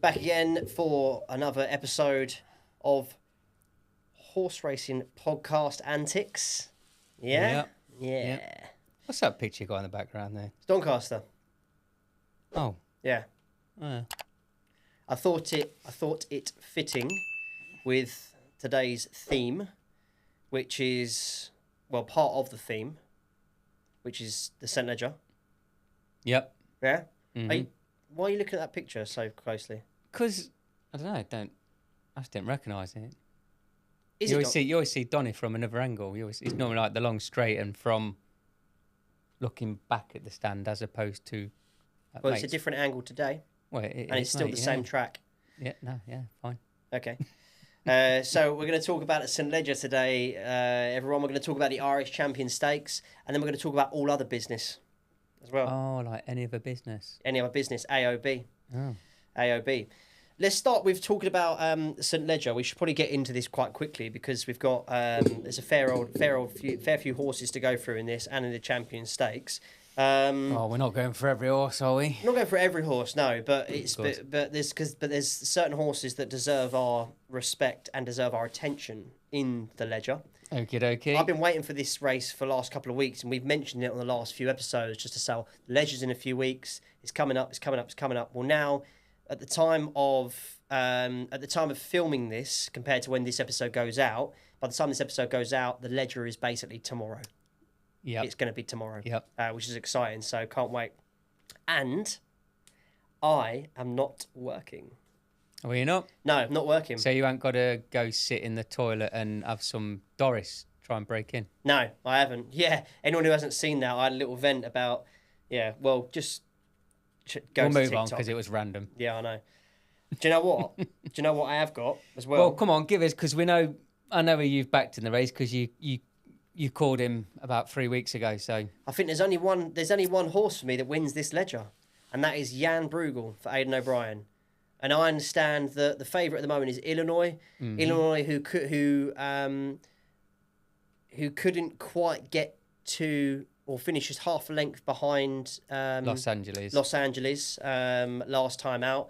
Back again for another episode of Horse Racing Podcast Antics. Yeah? Yeah. What's that picture you got in the background there? It's Doncaster. Oh. Yeah. I thought it fitting with today's theme, which is, well, part of the theme, which is the St. Ledger. Yep. Yeah? Mm-hmm. Why are you looking at that picture so closely? Because, I don't know, I just didn't recognise it. You always see Donny from another angle. It's normally like the long straight and from looking back at the stand as opposed to... Well, it's a different angle today. Well, and it's still the same track. Yeah, fine. Okay. So we're going to talk about the St. Ledger today, everyone. We're going to talk about the Irish Champion Stakes, and then we're going to talk about all other business as well. Oh, like any other business? Any other business, AOB. Oh. AOB. Let's start with talking about St. Ledger. We should probably get into this quite quickly because we've got there's a fair few horses to go through in this and in the Champion Stakes. We're not going for every horse, are we? Not going for every horse, no. But there's certain horses that deserve our respect and deserve our attention in the Ledger. Okie dokie. I've been waiting for this race for the last couple of weeks, and we've mentioned it on the last few episodes just to say, the Ledger's in a few weeks. It's coming up. Well, now, at the time of filming this, compared to when this episode goes out, by the time this episode goes out, the Ledger is basically tomorrow. Yeah, it's going to be tomorrow. Yep. Which is exciting. So can't wait. And I am not working. Are you not? No, I'm not working. So you ain't got to go sit in the toilet and have some Doris try and break in? No, I haven't. Yeah, anyone who hasn't seen that, I had a little vent about. Yeah, well, just go. We'll to move TikTok. on because it was random. Yeah, I know. Do you know what? Do you know what I have got as well? Well, come on, give us, because I know who you've backed in the race because you called him about 3 weeks ago. So I think there's only one horse for me that wins this Ledger, and that is Jan Bruegel for Aidan O'Brien. And I understand that the favourite at the moment is Illinois. Mm-hmm. Illinois, who couldn't quite get to or finish just half a length behind Los Angeles last time out.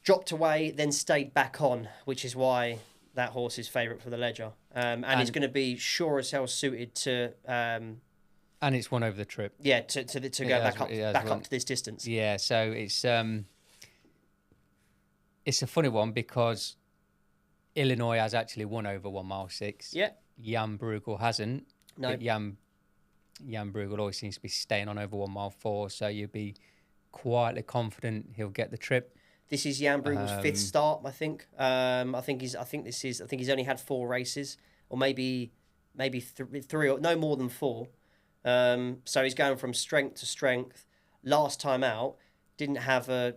Dropped away, then stayed back on, which is why that horse is favourite for the Ledger. And it's going to be sure as hell suited to... and it's won over the trip. Yeah, to go back up to this distance. Yeah, so it's a funny one because Illinois has actually won over 1 mile 6. Yeah. Jan Bruegel hasn't. No. But Jan Bruegel always seems to be staying on over 1 mile 4, so you'd be quietly confident he'll get the trip. This is Jan Bruegel's fifth start, I think. I think he's only had 4 races, or maybe 3 or no more than 4. So he's going from strength to strength. Last time out, didn't have a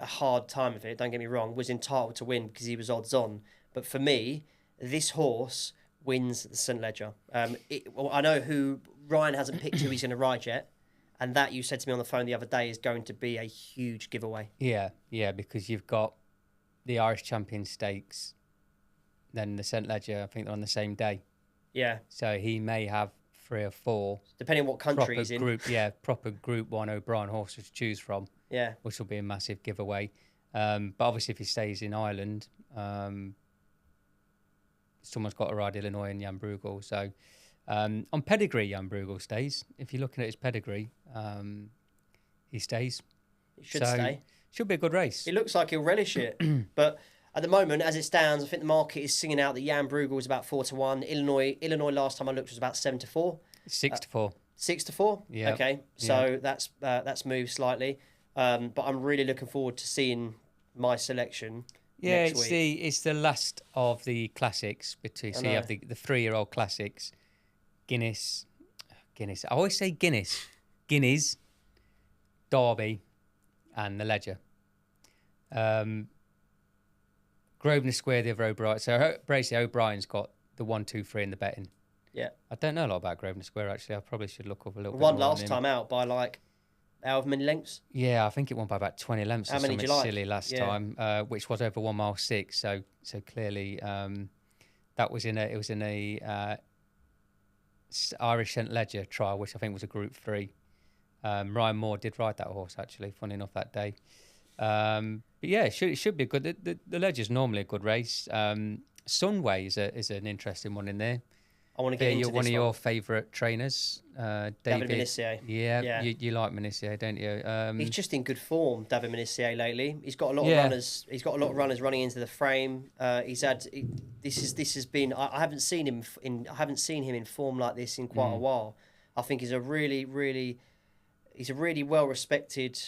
hard time of it. Don't get me wrong, was entitled to win because he was odds on. But for me, this horse wins the St. Ledger. I know who Ryan hasn't picked who he's going to ride yet. And that, you said to me on the phone the other day, is going to be a huge giveaway. Yeah, because you've got the Irish Champion Stakes, then the St. Ledger, I think they're on the same day. Yeah. So he may have 3 or 4. Depending on what country he's in. Proper Group 1 O'Brien horses to choose from. Yeah. Which will be a massive giveaway. But obviously if he stays in Ireland, someone's got to ride Illinois and Jan Bruegel. So... on pedigree, Jan Bruegel stays. If you're looking at his pedigree, he stays. He should stay. Should be a good race. It looks like he'll relish it. But at the moment, as it stands, I think the market is singing out that Jan Bruegel is about 4-1. Illinois last time I looked was about 7-4. 6-4. 6-4? Yeah. Okay. So that's moved slightly. But I'm really looking forward to seeing my selection. Yeah, next week. it's the last of the classics. So you have the 3-year-old classics. Guinness. I always say Guinness, Derby, and the Ledger. Grosvenor Square, the other O'Brien. So basically, O'Brien's got the 1, 2, 3 in the betting. Yeah. I don't know a lot about Grosvenor Square, actually. I probably should look up a little bit Won more last time out by however many lengths? Yeah, I think it won by about 20 lengths. How many did you like? Silly last time, which was over 1 mile 6. So clearly, that was in a Irish St. Ledger trial, which I think was a Group 3. Ryan Moore did ride that horse, actually, funny enough, that day. But yeah, it should be good. The Ledger's normally a good race. Sunway is an interesting one in there. I want to get into you're this one of your favourite trainers, David Menissier. Yeah. You like Menissier, don't you? He's just in good form, David Menissier, lately. He's got a lot of runners. He's got a lot of runners running into the frame. This has been. I haven't seen him in form like this in quite a while. I think he's a really well respected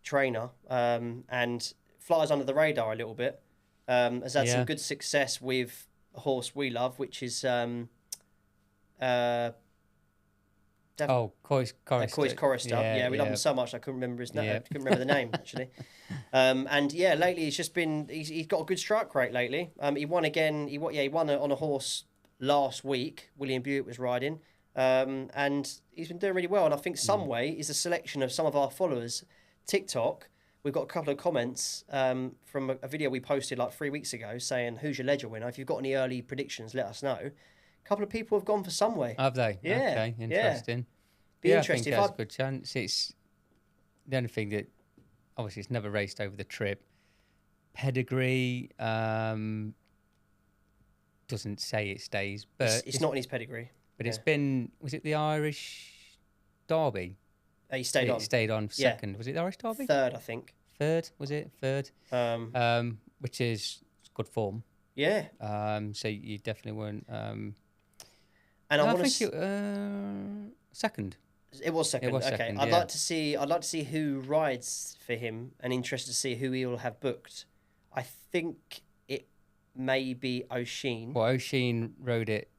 trainer, and flies under the radar a little bit. Has had some good success with a horse we love, which is Cois Chorister. Yeah, we love him so much I couldn't remember his name. I couldn't remember the name actually. And lately he's got a good strike rate lately. He won again. He won on a horse last week. William Buick was riding. And he's been doing really well. And I think Sunway is a selection of some of our followers. TikTok, we've got a couple of comments from a video we posted like 3 weeks ago saying, who's your Ledger winner? If you've got any early predictions, let us know. A couple of people have gone for Sunway. Have they? Yeah. Okay, interesting. Be interesting. I think that's a good chance. It's the only thing that, obviously, it's never raced over the trip. Pedigree doesn't say it stays, but it's not in his pedigree. But it's been, was it the Irish Derby? He stayed on. Stayed on second. Yeah. Was it the Irish Derby? Third, I think. Third, was it? Third. Which is good form. Yeah. So you definitely weren't. And I want to second. It was second. Okay. Second, I'd like to see who rides for him, and interested to see who he will have booked. I think it may be O'Sheen. Well, O'Sheen rode it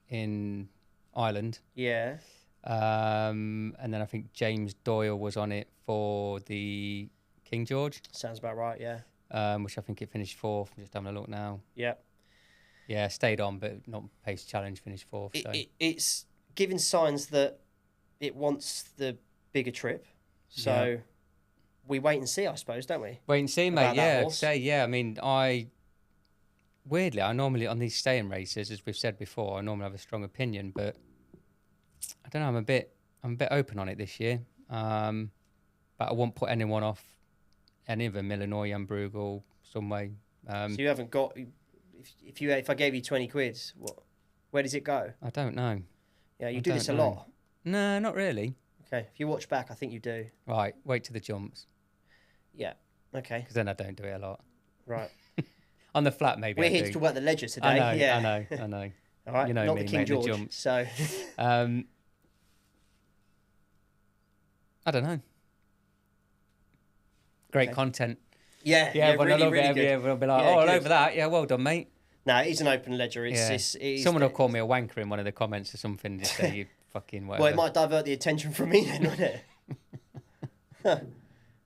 in Ireland. Yeah. And then I think James Doyle was on it for the King George. Sounds about right, yeah. Which I think it finished fourth. I'm just having a look now. Yeah. Yeah, stayed on, but not Pace Challenge, finished fourth. It's giving signs that it wants the bigger trip. So we wait and see, I suppose, don't we? Wait and see, mate. Yeah, I mean, weirdly, I normally, on these staying races, as we've said before, I normally have a strong opinion, but I don't know, I'm a bit open on it this year. But I won't put anyone off any of them, Illinois, Jan Bruegel, Sunway. So you haven't got, if I gave you 20 quid, where does it go? I don't know. Yeah, you do this a lot. No, not really. Okay, if you watch back, I think you do. Right, wait to the jumps. Yeah, okay. Because then I don't do it a lot. Right. On the flat, maybe. We're here to talk about the Ledger today. I know. All right, you know not me, the King mate, George. the jumps. So, I don't know. Great content. Yeah, when really, I love really it, good. everyone will be like, all over that. Yeah, well done, mate. No, it is an open ledger. Someone will call me a wanker in one of the comments or something. Just say you fucking whatever. Well, it might divert the attention from me then, wouldn't it?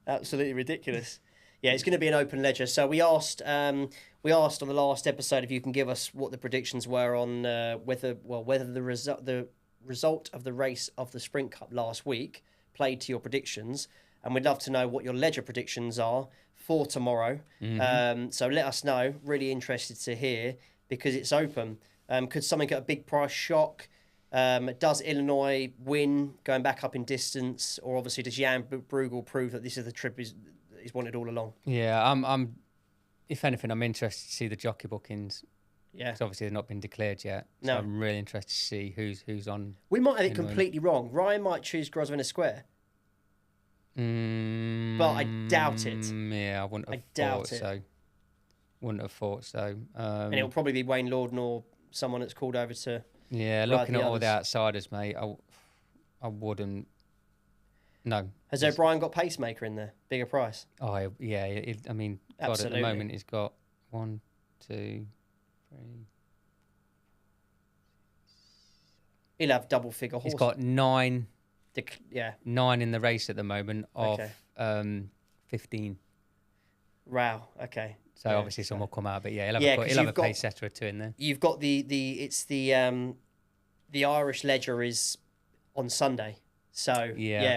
Absolutely ridiculous. Yeah, it's going to be an open ledger. So we asked on the last episode if you can give us what the predictions were on whether the result of the race of the Sprint Cup last week played to your predictions, and we'd love to know what your ledger predictions are for tomorrow. Mm-hmm. So let us know. Really interested to hear, because it's open. Could someone get a big price shock? Does Illinois win going back up in distance, or obviously does Jan Bruegel prove that this is the trip he's wanted all along? Yeah, I'm. If anything, I'm interested to see the jockey bookings. Yeah, because obviously they've not been declared yet. So I'm really interested to see who's on. We might have it completely wrong. Ryan might choose Grosvenor Square. But I doubt it. Yeah, I wouldn't have thought so. Wouldn't have thought so. And it'll probably be Wayne Lorden or someone that's called over to. Yeah, looking at all the outsiders, mate, I wouldn't. No. Has O'Brien got Pacemaker in there? Bigger price? Oh, yeah. I mean, God, at the moment he's got 1, 2, 3. He'll have double figure horse. He's got 9. 9 in the race at the moment of 15. Wow. Okay. So obviously some will come out, but he'll have a pace setter or two in there. You've got the Irish Ledger is on Sunday. So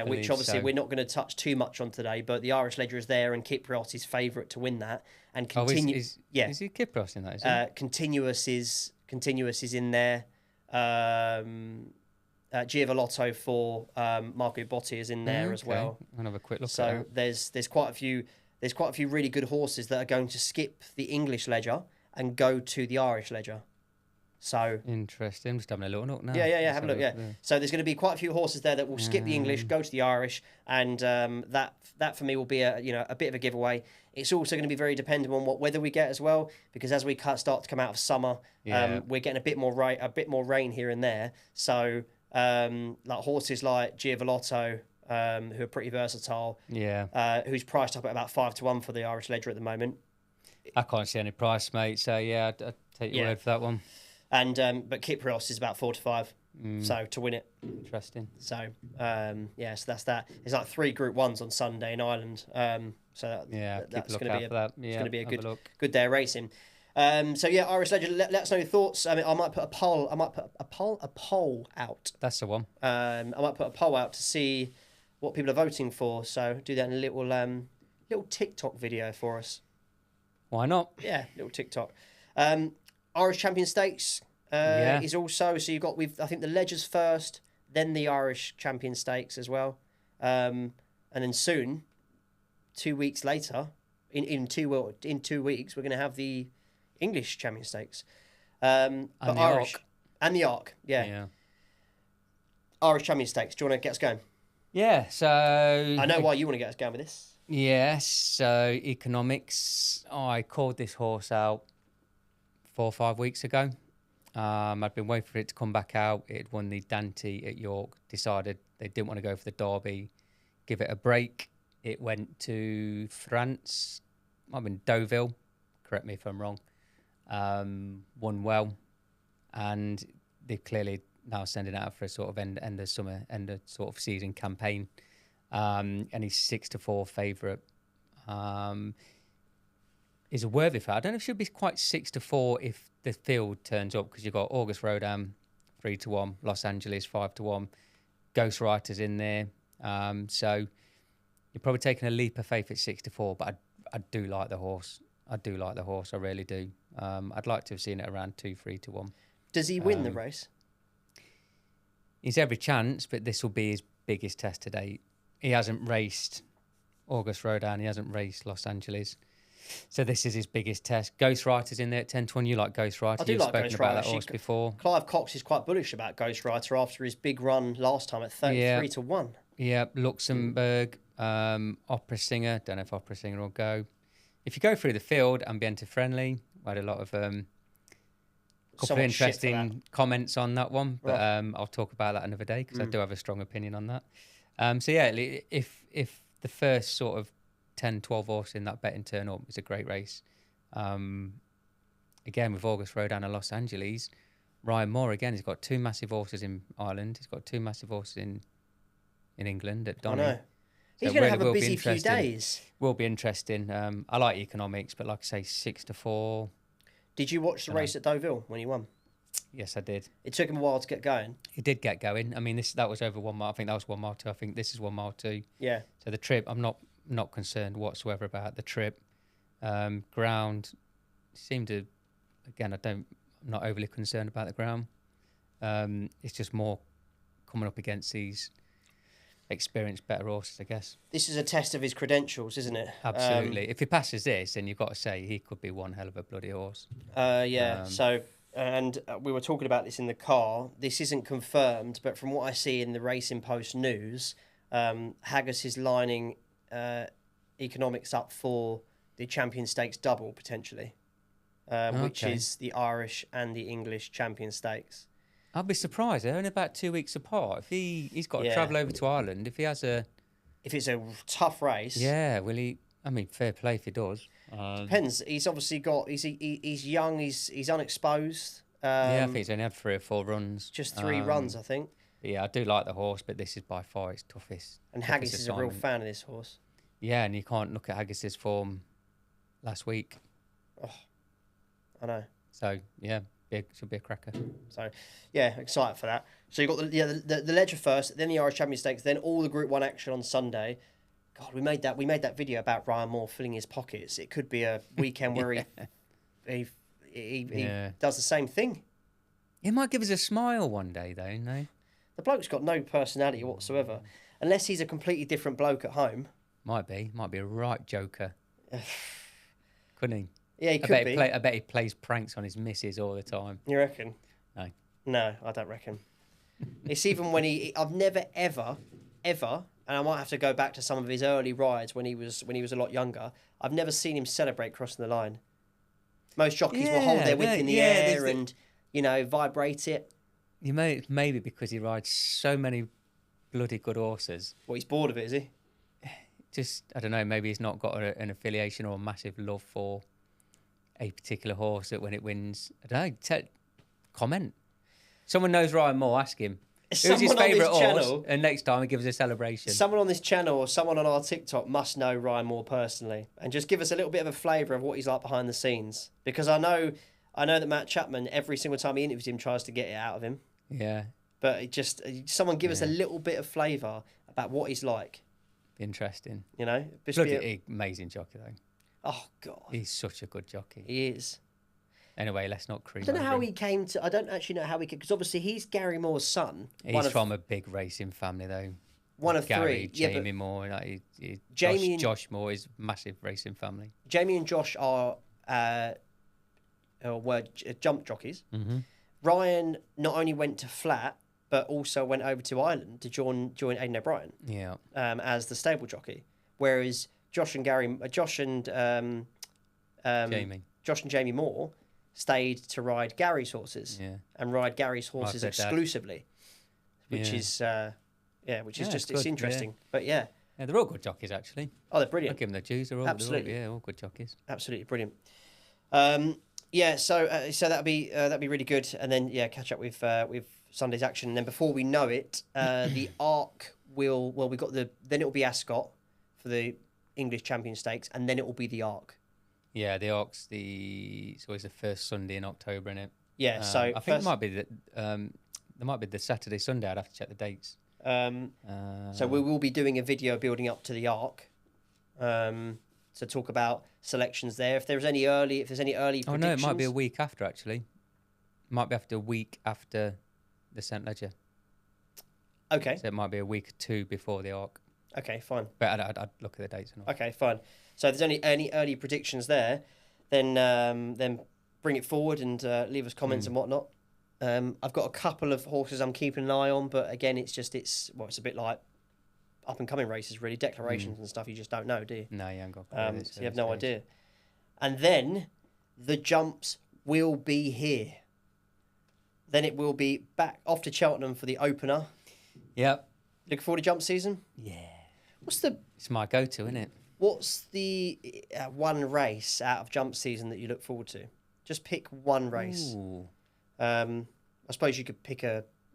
which obviously we're not going to touch too much on today, but the Irish Ledger is there, and Kyprios is favourite to win that. And is he Kyprios in that? Is Continuous is in there. Giavolotto for Marco Botti is in there as well. I'll have a quick look. So there's quite a few. there's quite a few really good horses that are going to skip the English ledger and go to the Irish ledger. So interesting. I'm just having a little look now. Yeah. Have a look. Yeah. So there's going to be quite a few horses there that will skip the English, go to the Irish, and that for me will be a bit of a giveaway. It's also going to be very dependent on what weather we get as well, because as we start to come out of summer, we're getting a bit more rain here and there. So like horses like Giavolotto, who are pretty versatile. Yeah. Who's priced up at about 5-1 for the Irish ledger at the moment. I can't see any price, mate. So yeah, I'd take your word for that one. And but Kyprios is about 4-5, so to win it. Interesting. So so that's that. There's like 3 Group 1s on Sunday in Ireland. So that's going to be a good day of racing. So yeah, Irish Ledger. Let us know your thoughts. I mean, I might put a poll. A poll out. That's the one. I might put a poll out to see what people are voting for. So do that in a little TikTok video for us. Why not? Yeah, little TikTok. Irish Champion Stakes is also, so you've got I think the Ledgers first, then the Irish Champion Stakes as well, and then soon, 2 weeks later, in 2 weeks we're going to have the English Champion Stakes, and the Irish Arc. And the Arc, yeah. Irish Champion Stakes. Do you want to get us going? Yeah. So I know why you want to get us going with this. Yes. So Economics. I called this horse out 4 or 5 weeks ago. I'd been waiting for it to come back out. It won the Dante at York, decided they didn't want to go for the Derby, give it a break. It went to France, might have been Deauville, correct me if I'm wrong, won well, and they're clearly now sending out for a sort of end of summer, end of sort of season campaign, and he's 6-4 favourite. Is a worthy fight. I don't know if it should be quite 6-4 if the field turns up, because you've got August Rodin 3-1, Los Angeles 5-1, Ghost Writers in there. So you're probably taking a leap of faith at 6-4, but I do like the horse. I really do. I'd like to have seen it around 2-3-1. Does he win the race? He's every chance, but this will be his biggest test to date. He hasn't raced August Rodin. He hasn't raced Los Angeles. So this is his biggest test. Ghost Writer's in there at 10-1. You like Ghost Writer? I do. You've like spoken Ghost about Writer. that horse before. Clive Cox is quite bullish about Ghost Writer after his big run last time at 33-1. Yeah, Luxembourg, Opera Singer. Don't know if Opera Singer will go. If you go through the field, Ambiente Friendly. I had a lot of couple of interesting comments on that one, but I'll talk about that another day because I do have a strong opinion on that. So yeah, if the first sort of 10-12 horse in that betting turn up, is a great race. Again, with August Rodin and Los Angeles, Ryan Moore, again, he's got 2 massive horses in Ireland. He's got 2 massive horses in England at Donny. I know. He's going to have a busy few days. Will be interesting. I like Economics, but like I say, 6-4. Did you watch the race at Deauville when he won? Yes, I did. It took him a while to get going. He did get going. I mean, that was over 1 mile. I think that was 1 mile 2. I think this is 1 mile 2. Yeah. So the trip, I'm not concerned whatsoever about the trip. Ground seemed to, again, I'm not overly concerned about the ground. It's just more coming up against these experienced, better horses, I guess. This is a test of his credentials, isn't it? Absolutely. If he passes this, then you've got to say he could be one hell of a bloody horse. So, and we were talking about this in the car. This isn't confirmed, but from what I see in the Racing Post news, Haggis is lining Economics up for the Champion Stakes double, potentially, which is the Irish and the English Champion Stakes. I'd be surprised. They're only about 2 weeks apart. If he's got to travel over to Ireland, if it's a tough race, will he? I mean, fair play if he does. Depends. He's obviously got. He's young. He's unexposed. I think he's only had 3 or 4 runs. Just 3 runs, I think. But yeah, I do like the horse, but this is by far its toughest. And Haggis is a real fan of this horse. Yeah, and you can't look at Haggis's form last week. Oh, I know. So yeah. Should be a cracker. So, yeah, excited for that. So you've got the Ledger first, then the Irish Champion Stakes, then all the Group 1 action on Sunday. God, we made that video about Ryan Moore filling his pockets. It could be a weekend where he does the same thing. He might give us a smile one day, though, no? The bloke's got no personality whatsoever, unless he's a completely different bloke at home. Might be a right joker. Couldn't he? Yeah, he could be. I bet he plays pranks on his missus all the time. You reckon? No. No, I don't reckon. It's even when I've never ever, and I might have to go back to some of his early rides when he was a lot younger. I've never seen him celebrate crossing the line. Most jockeys will hold their whip in the air and vibrate it. Maybe because he rides so many bloody good horses. Well, he's bored of it, is he? Just, I don't know, maybe he's not got an affiliation or a massive love for a particular horse that when it wins, I don't know, comment. Someone knows Ryan Moore, ask him. Who's his favourite horse? And next time he gives us a celebration. Someone on this channel or someone on our TikTok must know Ryan Moore personally and just give us a little bit of a flavour of what he's like behind the scenes. Because I know that Matt Chapman, every single time he interviews him, tries to get it out of him. Yeah. But someone give us a little bit of flavour about what he's like. Interesting. Amazing jockey though. Oh God, he's such a good jockey. He is. Anyway, let's not cream. I don't know how he came to. I don't actually know how he could, because obviously he's Gary Moore's son. He's from a big racing family though. One of Gary, three. Jamie Moore, Josh Moore is massive racing family. Jamie and Josh were jump jockeys. Mm-hmm. Ryan not only went to flat, but also went over to Ireland to join Aidan O'Brien. Yeah. As the stable jockey, whereas Josh and Jamie Moore stayed to ride Gary's horses. Yeah. And ride Gary's horses exclusively, which is just it's interesting. Yeah. But yeah, they're all good jockeys actually. Oh, they're brilliant. I'll give them their dues. They're all all good jockeys. Absolutely brilliant. So that'd be really good, and then catch up with Sunday's action, and then before we know it, the Arc then it will be Ascot for the English Champion Stakes, and then it will be the Arc. Yeah, the Arc's it's always the first Sunday in October, isn't it? Yeah, so I think it might be there might be the Saturday, Sunday. I'd have to check the dates. So we will be doing a video building up to the Arc, to talk about selections there. If there's any early predictions. Oh no, it might be a week after actually. It might be a week after the St. Ledger. Okay. So it might be a week or two before the Arc. Okay, fine. But I'd look at the dates. Okay, fine. So if there's any early predictions there, then bring it forward and leave us comments and whatnot. I've got a couple of horses I'm keeping an eye on, but again, it's a bit like up and coming races, really. Declarations and stuff, you just don't know, do you? No, you haven't got. So you have no idea. And then the jumps will be here. Then it will be back off to Cheltenham for the opener. Yep. Looking forward to jump season? Yeah. It's my go-to, isn't it? What's the one race out of jump season that you look forward to? Just pick one race. Ooh. I suppose you could pick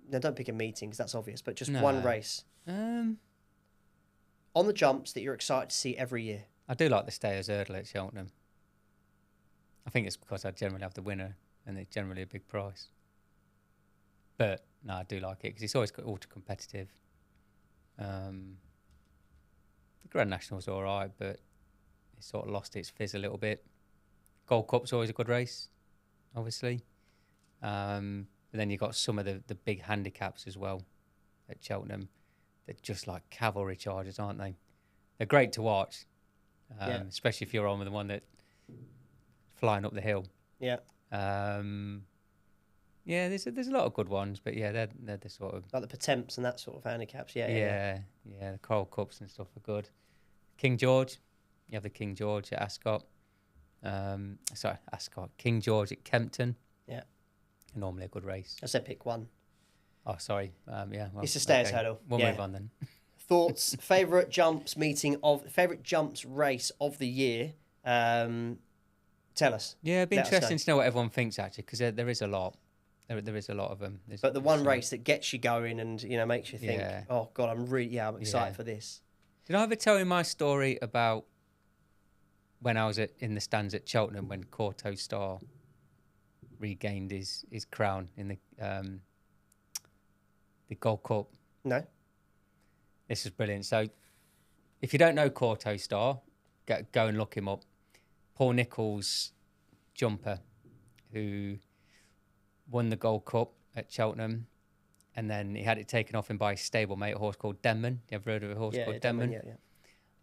don't pick a meeting because that's obvious, but just one race. On the jumps that you're excited to see every year. I do like the Stayers Hurdle at Cheltenham. I think it's because I generally have the winner and it's generally a big price. But no, I do like it because it's always ultra competitive. The Grand National's all right, but it sort of lost its fizz a little bit. Gold Cup's always a good race, obviously. But then you've got some of the big handicaps as well at Cheltenham. They're just like cavalry chargers, aren't they? They're great to watch, especially if you're on with the one that flying up the hill. Yeah. There's a lot of good ones, but they're the sort of like the Potemps and that sort of handicaps. The Coral Cups and stuff are good. King George, you have the King George at Ascot. Ascot. King George at Kempton. Yeah. Normally a good race. I said pick one. Oh, sorry. It's a Stayers Hurdle. We'll move on then. Thoughts? Favourite jumps race of the year? Tell us. Yeah, it'd be interesting to know what everyone thinks actually, because there is a lot. There is a lot of them. But the one race that gets you going and makes you think, oh God, I'm excited for this. Did I ever tell you my story about when I was in the stands at Cheltenham when Corto Star regained his crown in the Gold Cup? No. This is brilliant. So, if you don't know Corto Star, go and look him up. Paul Nicholls' jumper, who won the Gold Cup at Cheltenham, and then he had it taken off him by his stablemate, a horse called Denman. You ever heard of a horse called Denman? Yeah.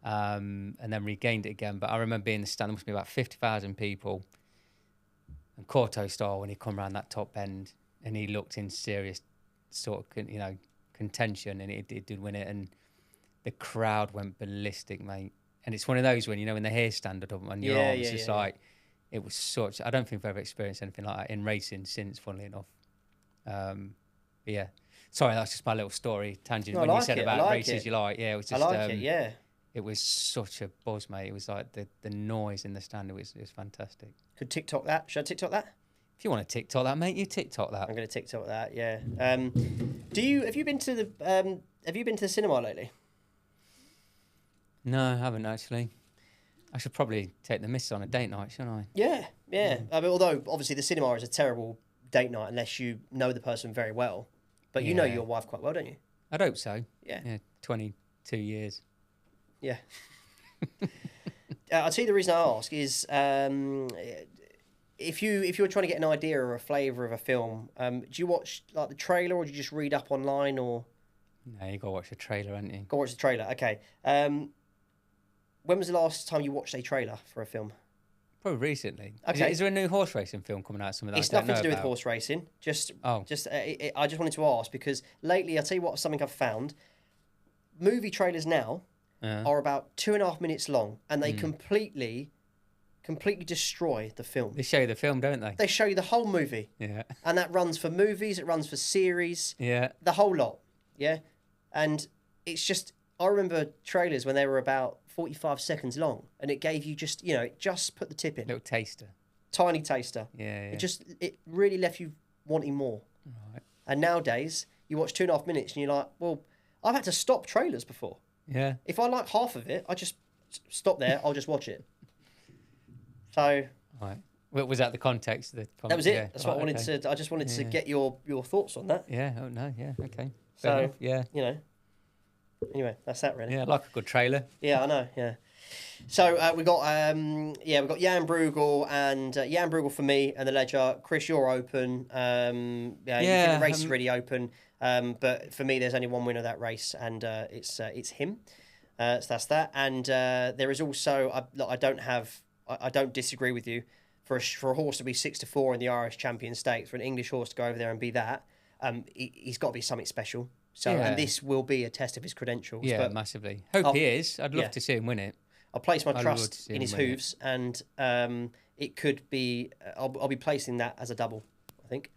and then regained it again. But I remember being in the stand, there must be about 50,000 people. And Corto style, when he come around that top bend and he looked in serious sort of, contention, and he did win it. And the crowd went ballistic, mate. And it's one of those when, when the hair stand up on your arms, it's like, it was such, I don't think I've ever experienced anything like that in racing since, funnily enough. Yeah. Sorry, that's just my little story tangent. No, when like you said it, about like races, it. you like, yeah, it was just, I like it, yeah. It was such a buzz, mate. It was like the noise in the stand. It was fantastic. Could TikTok that? Should I TikTok that? If you want to TikTok that, mate, you TikTok that. I'm going to TikTok that. Yeah. Have you been to the cinema lately? No, I haven't actually. I should probably take the missus on a date night, shouldn't I? Yeah. I mean, although obviously the cinema is a terrible date night unless you know the person very well. But you know your wife quite well, don't you? I'd hope so. Yeah. 22 years. Yeah. I'll tell you the reason I ask is if you're trying to get an idea or a flavour of a film, do you watch like the trailer or do you just read up online or? No, you got to watch the trailer, haven't you? Go watch the trailer. Okay. When was the last time you watched a trailer for a film? Probably recently. Okay. Is there a new horse racing film coming out? Something that It's I don't nothing know to do with about? horse racing. I just wanted to ask because lately, I'll tell you what, something I've found. Movie trailers now are about 2.5 minutes long, and they completely destroy the film. They show you the film, don't they? They show you the whole movie. Yeah. And that runs for movies, it runs for series. Yeah. The whole lot. Yeah. And it's just, I remember trailers when they were about 45 seconds long, and it gave you just, it just put the tip in. Little taster. Tiny taster. Yeah. It really left you wanting more. Right. And nowadays, you watch 2.5 minutes and you're like, well, I've had to stop trailers before. Yeah. If I like half of it, I just stop there, I'll just watch it. So... Right. Well, was that the context? That was it. Yeah. That's what I wanted to... I just wanted to get your thoughts on that. Yeah. Oh, no. Yeah. Okay. Fair enough. Yeah. Anyway, that's that really. Yeah, like a good trailer. Yeah, I know. Yeah. So we got Jan Bruegel and Jan Bruegel for me and the Ledger. Chris, you're open. You think the race is really open. But for me, there's only one winner of that race, and it's him. So that's that. And there is also I don't disagree with you. For a horse to be 6-4 in the Irish Champion Stakes, for an English horse to go over there and be that, he's got to be something special. So, and this will be a test of his credentials. Yeah, but massively. Hope he is. I'd love to see him win it. I'll place my trust in his hooves, and it could be. I'll be placing that as a double, I think.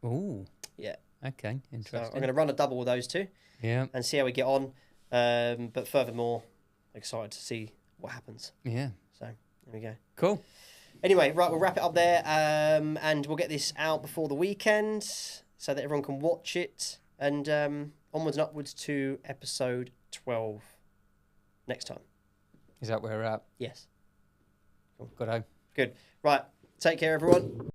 Ooh. Yeah. Okay, interesting. So I'm going to run a double with those two. Yeah. And see how we get on. But furthermore, excited to see what happens. Yeah. So there we go. Cool. Anyway, right, we'll wrap it up there, and we'll get this out before the weekend so that everyone can watch it. And onwards and upwards to episode 12 next time. Is that where we're at? Yes. Cool. Good. Good. Right. Take care, everyone.